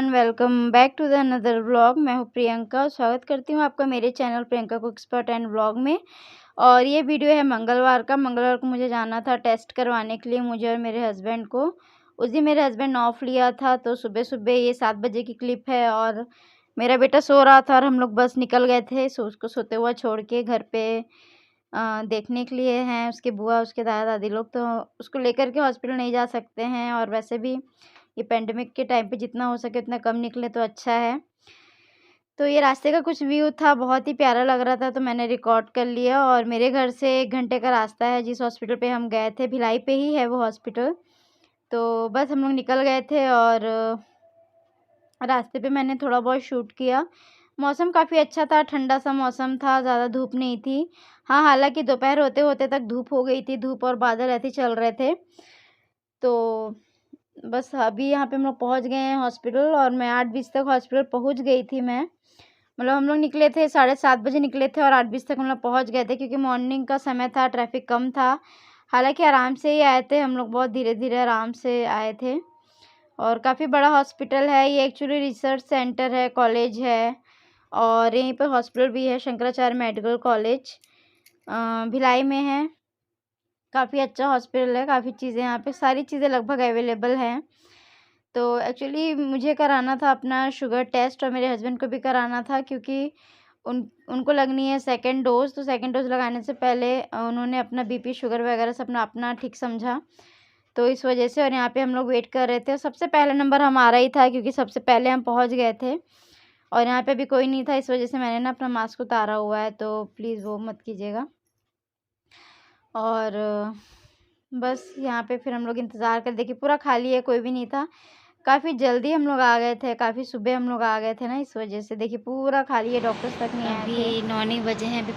Everyone, welcome back to the another vlog. मैं हूँ प्रियंका। स्वागत करती हूँ आपका मेरे channel Priyanka cook expert and vlog में। और ये वीडियो है मंगलवार का। मंगलवार को मुझे जाना था टेस्ट करवाने के लिए, मुझे और मेरे हस्बैंड को। उस दिन मेरे हस्बैंड ऑफ लिया था, तो सुबह सुबह ये 7 बजे की क्लिप है। और मेरा बेटा सो रहा था और हम लोग बस निकल गए थे उसको सोते हुआ छोड़ के घर पे देखने के लिए हैं उसके बुआ, उसके दादा दादी लोग, तो उसको लेकर के हॉस्पिटल नहीं जा सकते हैं। और वैसे भी ये पेंडेमिक के टाइम पे जितना हो सके उतना कम निकले तो अच्छा है। तो ये रास्ते का कुछ व्यू था, बहुत ही प्यारा लग रहा था, तो मैंने रिकॉर्ड कर लिया। और मेरे घर से 1 घंटे का रास्ता है जिस हॉस्पिटल पे हम गए थे, भिलाई पे ही है वो हॉस्पिटल। तो बस हम लोग निकल गए थे और रास्ते पे मैंने थोड़ा बहुत शूट किया। मौसम काफ़ी अच्छा था, ठंडा-सा मौसम था, ज़्यादा धूप नहीं थी। हाँ, हालाँकि दोपहर होते-होते तक धूप हो गई थी, धूप और बादल ऐसे ही चल रहे थे। तो बस अभी यहाँ पे हम लोग पहुँच गए हैं हॉस्पिटल, और मैं 8:20 तक हॉस्पिटल पहुँच गई थी मैं। मतलब हम लोग निकले थे 7:30 बजे निकले थे और 8:20 तक हम लोग पहुँच गए थे, क्योंकि मॉर्निंग का समय था, ट्रैफ़िक कम था। हालाँकि आराम से ही आए थे हम लोग, बहुत धीरे-धीरे आराम से आए थे। और काफ़ी बड़ा हॉस्पिटल है ये, एक्चुअली रिसर्च सेंटर है, कॉलेज है, और यहीं पे हॉस्पिटल भी है, शंकराचार्य मेडिकल कॉलेज भिलाई में है। काफ़ी अच्छा हॉस्पिटल है, काफ़ी चीज़ें यहाँ पे, सारी चीज़ें लगभग अवेलेबल हैं। तो एक्चुअली मुझे कराना था अपना शुगर टेस्ट, और मेरे हस्बैंड को भी कराना था, क्योंकि उनको लगनी है सेकंड डोज़। तो सेकंड डोज़ लगाने से पहले उन्होंने अपना बीपी, शुगर वगैरह सब अपना ठीक समझा। तो इस वजह से, और यहाँ पे हम लोग वेट कर रहे थे, और सबसे पहला नंबर हमारा ही था, क्योंकि सबसे पहले हम पहुँच गए थे। और यहाँ पे अभी कोई नहीं था, इस वजह से मैंने ना अपना मास्क उतारा हुआ है, तो प्लीज़ वो मत कीजिएगा। और बस यहाँ पे फिर हम लोग इंतज़ार कर, देखिए पूरा खाली है, कोई भी नहीं था। काफ़ी जल्दी हम लोग आ गए थे, काफ़ी सुबह हम लोग आ गए थे ना, इस वजह से देखिए पूरा खाली है, डॉक्टर्स तक नहीं आए थे। अभी 9 ही बजे हैं, अभी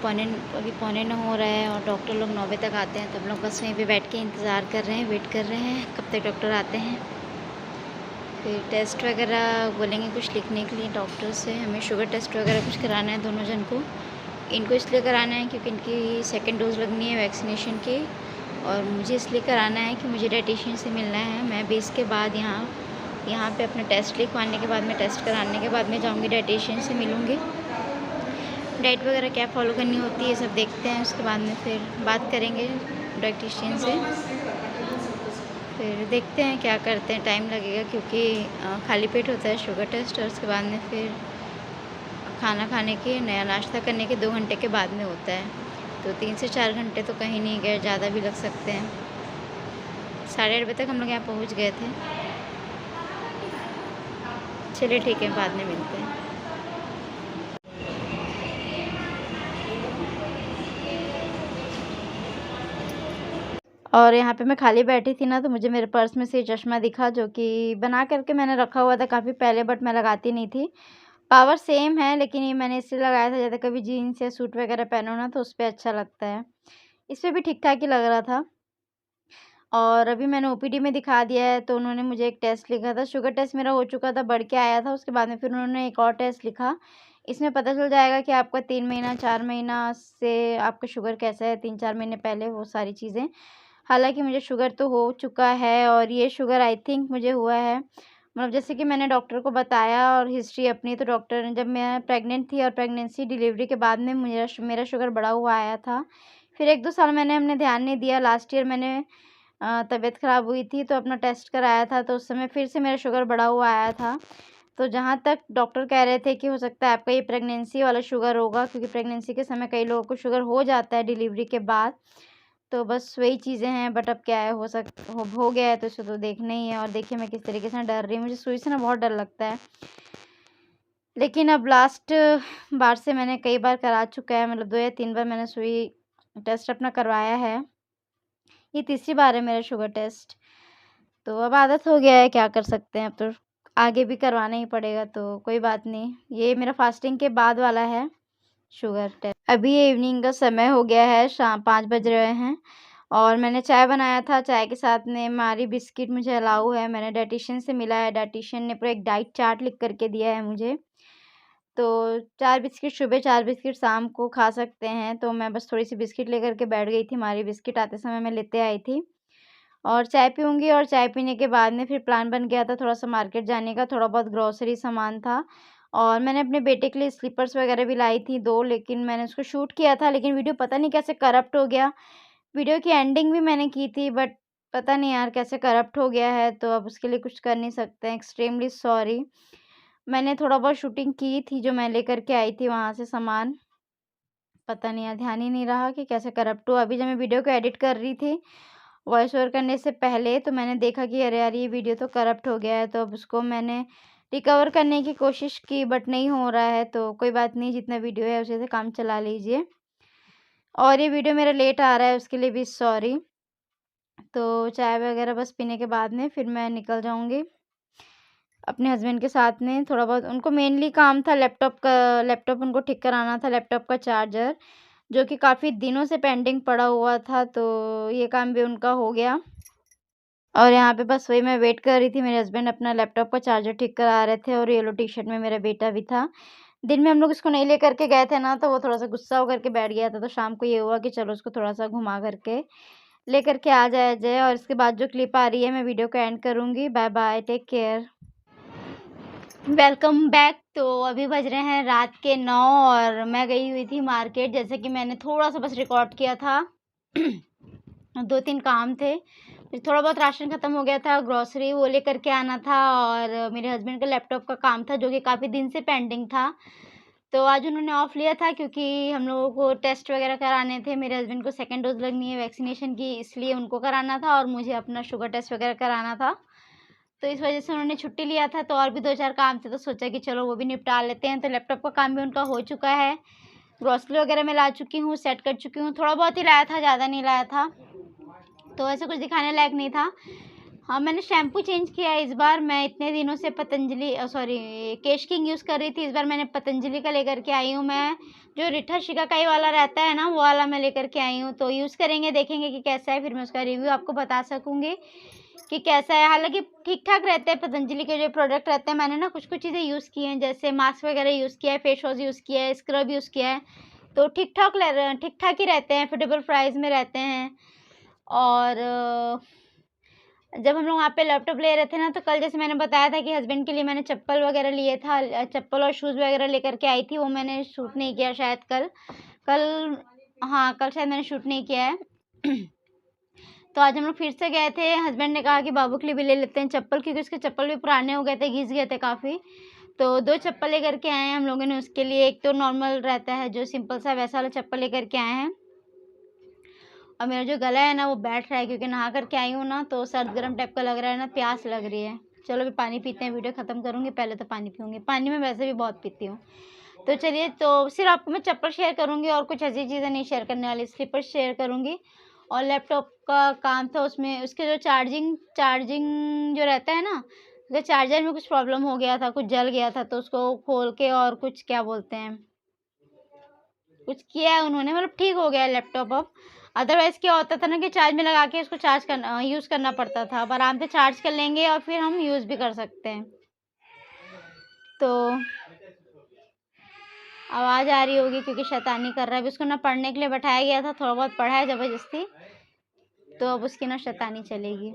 पौने 9 हो रहा है और डॉक्टर लोग 9 बजे तक आते हैं। तो हम लोग बस वहीं पे बैठ के इंतज़ार कर रहे हैं, वेट कर रहे हैं कब तक डॉक्टर आते हैं। फिर टेस्ट वगैरह बोलेंगे कुछ लिखने के लिए डॉक्टर से। हमें शुगर टेस्ट वगैरह कुछ कराना है दोनों जन को। इनको इसलिए कराना है क्योंकि इनकी सेकेंड डोज़ लगनी है वैक्सीनेशन की, और मुझे इसलिए कराना है कि मुझे डायटीशियन से मिलना है। मैं भी इसके बाद यहाँ पे अपना टेस्ट लिखवाने के बाद में, टेस्ट कराने के बाद में जाऊँगी डायटीशियन से मिलूँगी। डाइट वगैरह क्या फ़ॉलो करनी होती है सब देखते हैं, उसके बाद में फिर बात करेंगे डायटीशियन से। फिर देखते हैं क्या करते हैं, टाइम लगेगा क्योंकि खाली पेट होता है शुगर टेस्ट, और उसके बाद में फिर खाना खाने के, नया नाश्ता करने के 2 घंटे के बाद में होता है। तो 3 से 4 घंटे तो कहीं नहीं गए, ज़्यादा भी लग सकते हैं। 8:30 बजे तक हम लोग यहाँ पहुँच गए थे। चलिए ठीक है, बाद में मिलते हैं। और यहाँ पे मैं खाली बैठी थी ना, तो मुझे मेरे पर्स में से ये चश्मा दिखा, जो कि बना करके मैंने रखा हुआ था काफ़ी पहले, बट मैं लगाती नहीं थी। पावर सेम है, लेकिन ये मैंने इसलिए लगाया था, ज़्यादा कभी जीन्स या सूट वगैरह पहनो ना तो उस पे अच्छा लगता है। इस पे भी ठीक-ठाक ही लग रहा था। और अभी मैंने ओपीडी में दिखा दिया है, तो उन्होंने मुझे एक टेस्ट लिखा था, शुगर टेस्ट मेरा हो चुका था, बढ़ के आया था, उसके बाद में फिर उन्होंने एक और टेस्ट लिखा। इसमें पता चल जाएगा कि आपका 3 महीना, 4 महीना से आपका शुगर कैसा है, 3-4 महीने पहले, वो सारी चीज़ें। हालाँकि मुझे शुगर तो हो चुका है, और ये शुगर आई थिंक मुझे हुआ है, मतलब जैसे कि मैंने डॉक्टर को बताया और हिस्ट्री अपनी, तो डॉक्टर ने, जब मैं प्रेग्नेंट थी और प्रेगनेंसी डिलीवरी के बाद में मेरा शुगर बढ़ा हुआ आया था। फिर 1-2 साल हमने ध्यान नहीं दिया। लास्ट ईयर मैंने तबीयत ख़राब हुई थी, तो अपना टेस्ट कराया था, तो उस समय फिर से मेरा शुगर बढ़ा हुआ आया था। तो जहाँ तक डॉक्टर कह रहे थे कि हो सकता है आपका ये प्रेगनेंसी वाला शुगर होगा, क्योंकि प्रेगनेंसी के समय कई लोगों को शुगर हो जाता है डिलीवरी के बाद। तो बस वही चीज़ें हैं, बट अब क्या है, हो गया है तो इसे तो देखना ही है। और देखिए मैं किस तरीके से डर रही हूँ, मुझे सुई से ना बहुत डर लगता है। लेकिन अब लास्ट बार से मैंने कई बार करा चुका है, मतलब 2 या 3 बार मैंने सुई टेस्ट अपना करवाया है। ये तीसरी बार है मेरा शुगर टेस्ट। तो अब आदत हो गया है, क्या कर सकते हैं, अब तो आगे भी करवाना ही पड़ेगा, तो कोई बात नहीं। ये मेरा फास्टिंग के बाद वाला है शुगर टेस्ट। अभी ये इवनिंग का समय हो गया है, शाम 5 बज रहे हैं, और मैंने चाय बनाया था, चाय के साथ में मारी बिस्किट मुझे अलाउ है, मैंने डायटीशियन से मिला है, डायटीशियन ने पूरा एक डाइट चार्ट लिख कर के दिया है मुझे। तो 4 बिस्किट सुबह, 4 बिस्किट शाम को खा सकते हैं, तो मैं बस थोड़ी-सी बिस्किट लेकर के बैठ गई थी, मारी बिस्किट आते समय मैं लेते आई थी। और चाय पीऊँगी और चाय पीने के बाद में फिर प्लान बन गया था थोड़ा-सा मार्केट जाने का, थोड़ा बहुत ग्रोसरी सामान था और मैंने अपने बेटे के लिए स्लीपर्स वगैरह भी लाई थी 2 लेकिन मैंने उसको शूट किया था लेकिन वीडियो पता नहीं कैसे करप्ट हो गया। वीडियो की एंडिंग भी मैंने की थी बट पता नहीं यार कैसे करप्ट हो गया है, तो अब उसके लिए कुछ कर नहीं सकते हैं, एक्सट्रीमली सॉरी। मैंने थोड़ा बहुत शूटिंग की थी जो मैं लेकर के आई थी वहाँ से सामान, पता नहीं यार ध्यान ही नहीं रहा कि कैसे करप्ट हुआ। अभी जब मैं वीडियो को एडिट कर रही थी, वॉइस ओवर करने से पहले तो मैंने देखा कि अरे यार ये वीडियो तो करप्ट हो गया है, तो अब उसको मैंने रिकवर करने की कोशिश की बट नहीं हो रहा है, तो कोई बात नहीं जितना वीडियो है उसी से काम चला लीजिए। और ये वीडियो मेरा लेट आ रहा है उसके लिए भी सॉरी। तो चाय वगैरह बस पीने के बाद में फिर मैं निकल जाऊँगी अपने हस्बैंड के साथ में। थोड़ा बहुत उनको मेनली काम था लैपटॉप उनको ठीक कराना था, लैपटॉप का चार्जर, जो कि काफ़ी दिनों से पेंडिंग पड़ा हुआ था, तो ये काम भी उनका हो गया। और यहाँ पे बस वही मैं वेट कर रही थी, मेरे हस्बैंड अपना लैपटॉप का चार्जर ठीक करा रहे थे और येलो टी-शर्ट में मेरा बेटा भी था। दिन में हम लोग इसको नहीं लेकर के गए थे ना, तो वो थोड़ा-सा गुस्सा होकर के बैठ गया था, तो शाम को ये हुआ कि चलो उसको थोड़ा-सा घुमा कर के लेकर के आ जाया जाए और इसके बाद जो क्लिप आ रही है मैं वीडियो को एंड करूँगी। Bye bye, take care. Welcome back. तो अभी बज रहे हैं रात के 9 और मैं गई हुई थी मार्केट, जैसे कि मैंने थोड़ा-सा बस रिकॉर्ड किया था। 2-3 काम थे। फिर थोड़ा बहुत राशन ख़त्म हो गया था, ग्रोसरी वो लेकर के आना था और मेरे हस्बैंड का लैपटॉप का काम था जो कि काफ़ी दिन से पेंडिंग था। तो आज उन्होंने ऑफ लिया था क्योंकि हम लोगों को टेस्ट वग़ैरह कराने थे। मेरे हस्बैंड को सेकंड डोज़ लगनी है वैक्सीनेशन की, इसलिए उनको कराना था और मुझे अपना शुगर टेस्ट वग़ैरह कराना था। तो इस वज़ह से उन्होंने छुट्टी लिया था, तो और भी 2-4 काम थे, तो सोचा कि चलो वो भी निपटा लेते हैं। तो लैपटॉप का काम भी उनका हो चुका है। ग्रोसरी वग़ैरह मैं ला चुकी हूँ, सेट कर चुकी हूँ। थोड़ा बहुत ही लाया था, ज़्यादा नहीं लाया था। तो ऐसा कुछ दिखाने लायक नहीं था। हाँ, मैंने शैम्पू चेंज किया है इस बार। मैं इतने दिनों से सॉरी केश किंग यूज़ कर रही थी, इस बार मैंने पतंजलि का लेकर के आई हूँ मैं। जो रीठा शिकाकाई वाला रहता है ना, वो वाला मैं लेकर के आई हूँ। तो यूज़ करेंगे, देखेंगे कि कैसा है, फिर मैं उसका रिव्यू आपको बता सकूँगी कि कैसा है। हालाँकि ठीक-ठाक रहते हैं पतंजलि के जो प्रोडक्ट रहते हैं। मैंने ना कुछ-कुछ चीज़ें यूज़ की हैं, जैसे मास्क वगैरह यूज़ किया है, फेस वॉश यूज़ किया है, स्क्रब यूज़ किया है। तो ठीक-ठाक ही रहते हैं, अफोर्डेबल प्राइस में रहते हैं। और जब हम लोग वहाँ पे लैपटॉप ले रहे थे ना, तो कल जैसे मैंने बताया था कि हस्बैंड के लिए मैंने चप्पल वगैरह लिए था, चप्पल और शूज़ वगैरह लेकर के आई थी, वो मैंने शूट नहीं किया शायद कल। कल हाँ, कल शायद मैंने शूट नहीं किया है। तो आज हम लोग फिर से गए थे, हस्बैंड ने कहा कि बाबू के लिए भी ले लेते हैं चप्पल, क्योंकि उसके चप्पल भी पुराने हो गए थे, घिस गए थे काफ़ी। तो 2 चप्पल लेकर के आए हैं हम लोगों ने उसके लिए। एक तो नॉर्मल रहता है जो सिंपल सा वैसा वाला चप्पल लेकर के आए हैं। और मेरा जो गला है ना वो बैठ रहा है क्योंकि नहा कर के आई हूँ ना, तो सर्द गरम टाइप का लग रहा है ना, प्यास लग रही है। चलो अभी पानी पीते हैं, वीडियो ख़त्म करूँगी, पहले तो पानी पीऊँगी। पानी मैं वैसे भी बहुत पीती हूँ। तो चलिए, तो सिर्फ़ आपको मैं चप्पल शेयर करूँगी और कुछ ऐसी चीज़ें नहीं शेयर करने वाली, स्लीपर्स शेयर करूँगी। और लैपटॉप का काम था, उसमें उसके जो चार्जिंग चार्जिंग जो रहता है ना, उसके चार्जर में कुछ प्रॉब्लम हो गया था, कुछ जल गया था, तो उसको खोल के और कुछ क्या बोलते हैं, कुछ किया है उन्होंने, मतलब ठीक हो गया है लैपटॉप अब। अदरवाइज़ क्या होता था ना कि चार्ज में लगा के उसको यूज़ करना पड़ता था। अब आराम से चार्ज कर लेंगे और फिर हम यूज़ भी कर सकते हैं। तो आवाज़ आ रही होगी क्योंकि शैतानी कर रहा है। अभी उसको ना पढ़ने के लिए बैठाया गया था, थोड़ा बहुत पढ़ा है ज़बरदस्ती, तो अब उसकी ना शैतानी चलेगी।